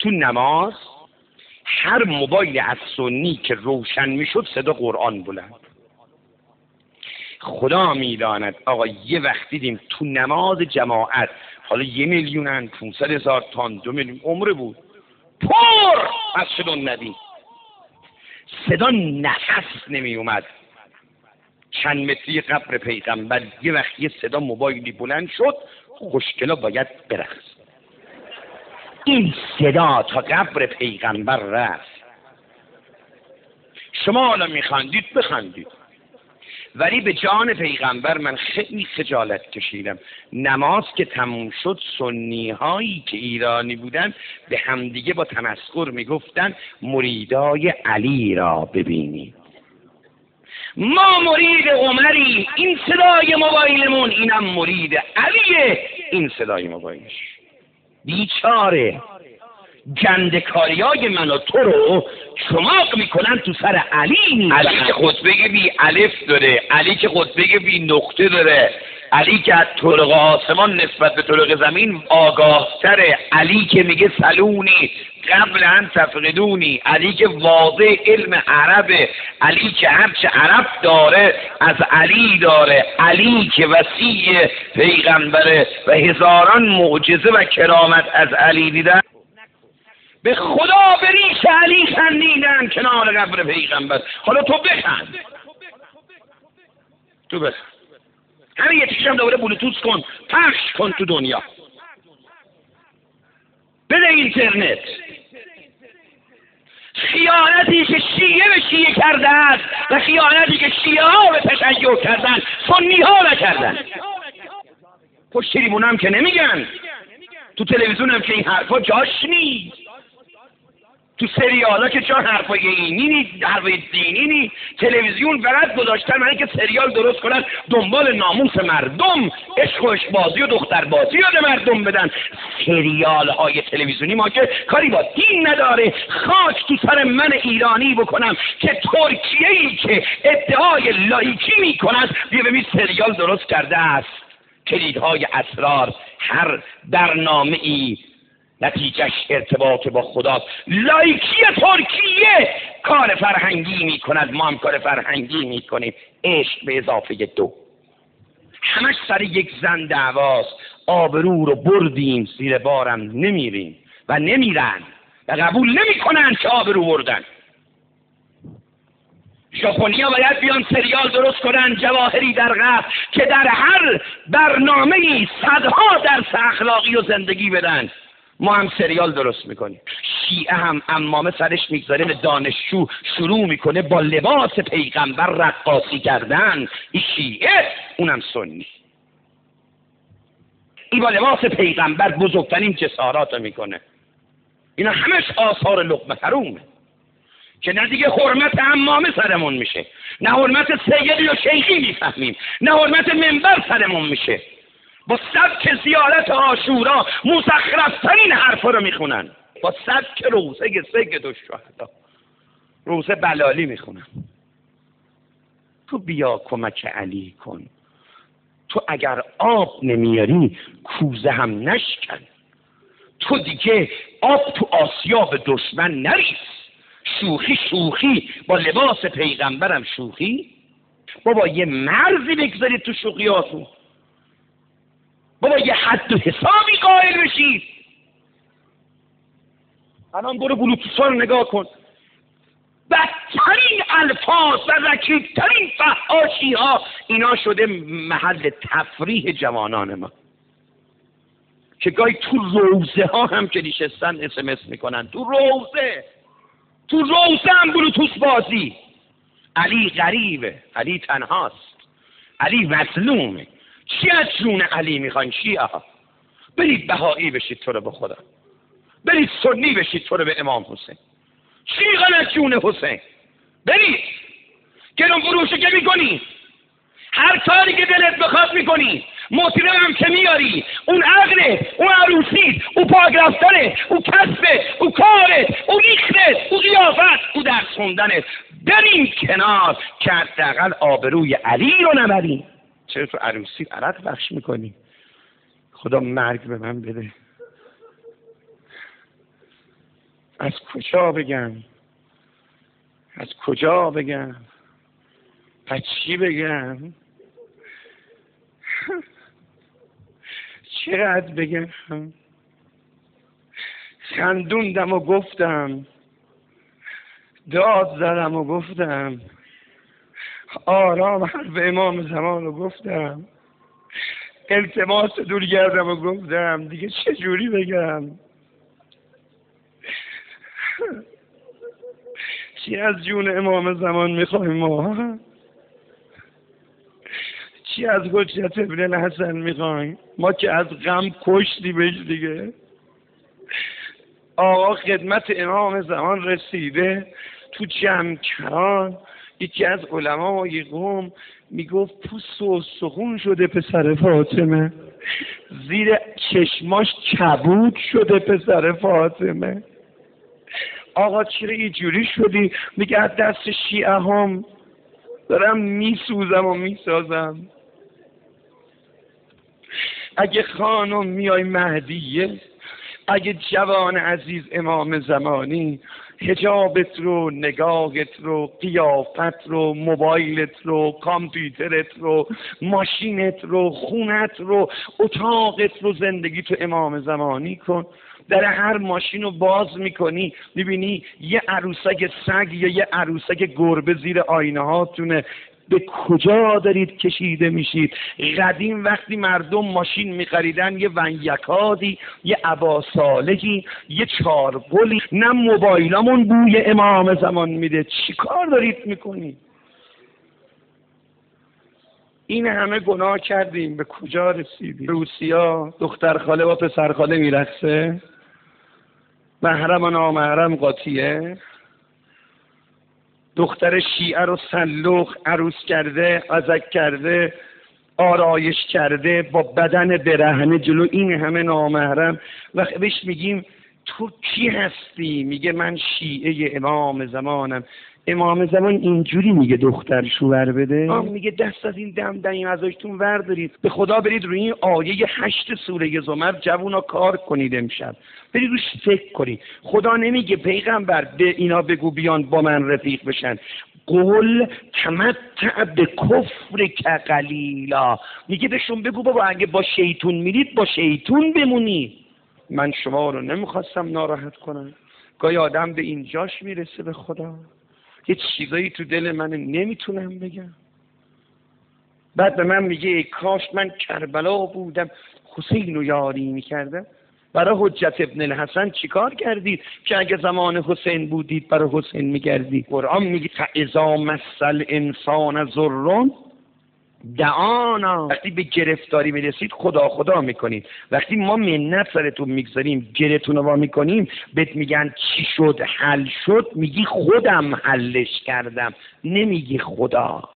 تو نماز هر موبایل از سنی که روشن میشد صدا قرآن بلند. خدا میداند آقا یه وقت دیدیم تو نماز جماعت، حالا 1,000,000 500,000 تن 2 میلیون عمره بود، پر مسجد النبی، صدا نفس نمی اومد. چند متری قبر پیغمبر یه وقت یه صدا موبایلی بلند شد، خوشگلا باید برقص. این صدا تا قبر پیغمبر رفت. شما حالا میخندید بخندید، ولی به جان پیغمبر من خیلی خجالت کشیدم. نماز که تموم شد، سنی هایی که ایرانی بودن به همدیگه با تمسخر میگفتن مریدای علی را ببینید. ما مرید عمری، این صدای موبایلمون، اینم مرید علیه، این صدای موبایلش. بیچاره گندکاریای من و تو رو چماق میکنن تو سر علی. علی که خطبه بی الف داره، علی که خطبه بی نقطه داره، علی که از طرق آسمان نسبت به طرق زمین آگاه تره، علی که میگه سلونی قبل ان تفقدونی، علی که واضح علم عربه، علی که هرچه عرب داره از علی داره، علی که وصی پیغمبره و هزاران معجزه و کرامت از علی دیدن. به خدا به ریش علی خندیدن کنار قبر پیغمبر. حالا تو بخند، تو بخند، همین یه تیشم دوباره بلوتوث کن، پخش کن تو دنیا، بده اینترنت. خیانتی که شیعه به شیعه کرده است و خیانتی که شیعه ها به تشیع کردن سنی ها نکردن. پشت تریبون هم که نمیگن، تو تلویزیون هم که این حرفا جاش نیست، تو سریالا که چون حرفای اینی نیست، حرفای دینی نیست، تلویزیون فقط گذاشتن برای که سریال درست کنن دنبال ناموس مردم، عشق و عشقبازی و دختربازی یاد مردم بدن. سریال های تلویزیونی ما که کاری با دین نداره. خاک تو سر من ایرانی بکنم که ترکیه‌ای که ادعای لایکی میکنه بیا ببین سریال درست کرده است، کلیدهای اسرار، هر برنامه‌ای نتیجهش ارتباط با خداست. لایکی ترکیه کار فرهنگی میکند، ما هم کار فرهنگی میکنیم. عشق به اضافه 2 همش سر یک زن دعواست. آبرو رو بردیم زیر بارم نمیریم و نمیرن و قبول نمیکنن که آبرو بردن. ژاپنیا باید بیان سریال درست کنن، جواهری در قبر، که در هر برنامه‌ای صدها درس اخلاقی و زندگی بدن. ما هم سریال درست میکنیم. شیعه هم عمامه سرش میگذاره، به دانشجو شروع میکنه با لباس پیغمبر رقاصی کردن. این شیعه، اونم سنی. این با لباس پیغمبر بزرگترین جسارات میکنه. اینا همش آثار لقمه حرومه که نه دیگه حرمت عمامه سرمون میشه، نه حرمت سیدی و شیخی میفهمیم، نه حرمت منبر سرمون میشه. با سبک زیارت عاشورا مزخرفترین حرفا رو میخونن، با سبک روزه سید الشهدا، روزه بلالی میخونن. تو بیا کمک علی کن، تو اگر آب نمیاری کوزه هم نشکن، تو دیگه آب تو آسیاب دشمن نریز. شوخی شوخی با لباس پیغمبرم شوخی. بابا یه مرزی بگذارید تو شوخیاتون، بابا یه حد و حسابی قائل بشید. الان برو بلوتوثا رو نگاه کن، بدترین الفاظ و رکیکترین فحاشی ها اینا شده محل تفریح جوانان ما، که گاهی تو روزه ها هم که نشستن SMS میکنن. تو روزه هم بلوتوث بازی. علی غریبه، علی تنهاست، علی مظلومه. چی از جون علی میخوان شیعه ها؟ برید بهایی بشید تو رو به خدا، برید سنی بشید تو رو به امام حسین. چی میخوان از جون حسین؟ برید گرون فروشو که میکنی، هر کاری که دلت بخواد میکنی، مطرب هم که میاری، اون عقله، اون عروسی، اون پاک رفتنه، اون کسبه، اون کاره، اون ریخته، اون قیافت، اون درس خوندنه. بریم کنار که حداقل آبروی علی رو نبریم. چرا تو عروسی عرق بخش میکنی؟ خدا مرگ به من بده. از کجا بگم؟ از کجا بگم؟ از چی بگم؟ چقدر بگم؟ خندوندم و گفتم، داد زدم و گفتم، آرام حرف امام زمان رو گفتم، التماس دور کردم و گفتم، دیگه چجوری بگم؟ چی از جون امام زمان میخوایم ما؟ چی از حجت ابن الحسن میخوایم؟ ما که از غم کشتیمش دیگه. آقا خدمت امام زمان رسیده، تو جمکران یکی از علمای قوم میگفت پوست و استخون شده پسر فاطمه، زیر چشماش کبود شده پسر فاطمه. آقا چرا اینجوری شدی؟ میگه از دست شیعه هم دارم میسوزم و میسازم. اگه خانم میای مهدیه، اگه جوان عزیز امام زمانی، حجابت رو، نگاهت رو، قیافت رو، موبایلت رو، کامپیوترت رو، ماشینت رو، خونت رو، اتاقت رو، زندگی تو امام زمانی کن. در هر ماشین رو باز میکنی میبینی یه عروسک سگ یا یه عروسک گربه زیر آینه هاتونه. به کجا دارید کشیده میشید؟ قدیم وقتی مردم ماشین میخریدن یه ونیکادی، یه عبا صالحی، یه چارقلی، نه موبایلامون بوی امام زمان میده. چی کار دارید میکنید؟ این همه گناه کردیم، به کجا رسیدیم؟ روسیا دختر خاله با پسر خاله میرقصه، محرم و نامحرم قاطیه. دختر شیعه رو سلوخ عروس کرده، ازک کرده، آرایش کرده، با بدن برهنه جلو این همه نامحرم. وقتی بهش میگیم تو کی هستی؟ میگه من شیعه امام زمانم. امام زمان اینجوری میگه دختر شوهر بده؟ میگه دست از این دمدمی ازشتون وردارید، به خدا برید روی این آیه 8 سوره زمر جوونا کار کنید، امشب برید روش فکر کنید. خدا نمیگه پیغمبر به اینا بگو بیان با من رفیق بشن، قل تمتع به کفر که قلیلا، میگه بهشون بگو بابا اگه با شیطون میرید با شیطون بمونید. من شما رو نمیخواستم ناراحت کنم. گاهی آدم به اینجاش میرسه به خدا یه چیزایی تو دل من نمیتونم بگم. بعد به من میگه ای کاش من کربلا بودم حسین رو یاری میکردم. برای حجت ابن الحسن چیکار کردید که اگه زمان حسین بودید برای حسین میگردید؟ قرآن میگه فاذا مس الانسان ضر دعانا، وقتی به گرفتاری میرسید خدا خدا میکنید. وقتی ما منت سرتون میگذاریم گرتون رو وا میکنیم بهت میگن چی شد حل شد، میگی خودم حلش کردم، نمیگی خدا.